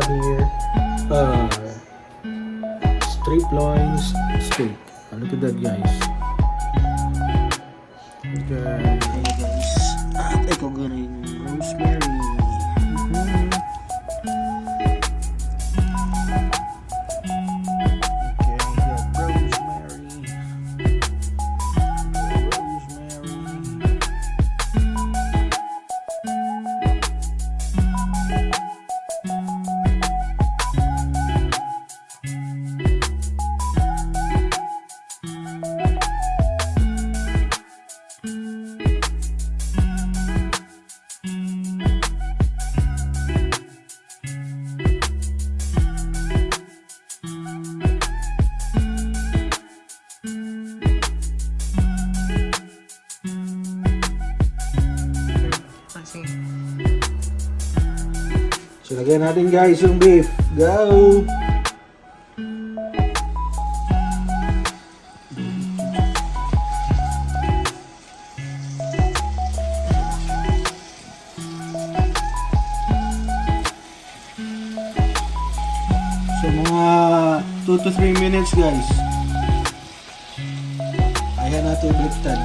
have here Striploin steak. Look at that, guys. Okay. Hey guys, ate ko ganun yung rosemary. So, lagyan natin, guys, yung beef. Go! So, mga 2 to 3 minutes, guys. Ayan natin yung baliktad.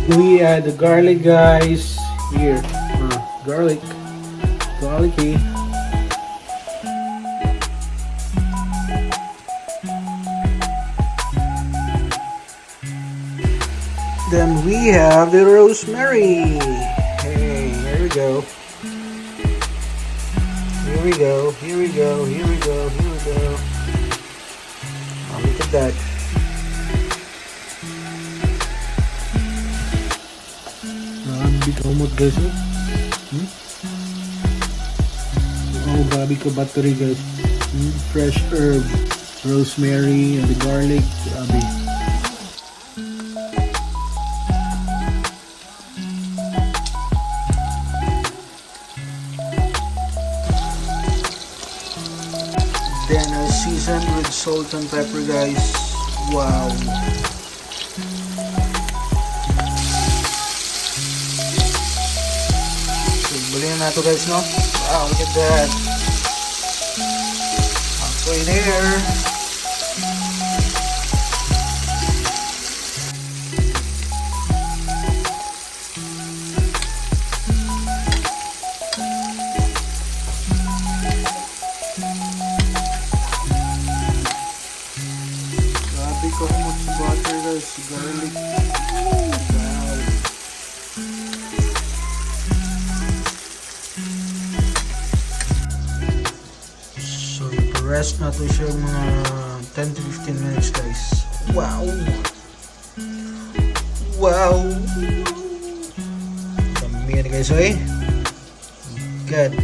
We add the garlic, guys. Here, garlicky. Then we have the rosemary. Hey, here we go. Here we go. Here we go. Here we go. Here we go. Oh, look at that. Bigamot, guys. Oh, grabe ka battery, guys. Fresh herb, rosemary, and the garlic. Grabe. Then I seasoned with salt and pepper, guys. Wow. Balikan na ito, guys, no? Wow, look at that. Halfway there. Grabe ko humot sa butter, guys. Garlic. Rest natin siya mga 10 to 15 minutes, guys. Wow! Wow! Dami yan, guys, eh? Good.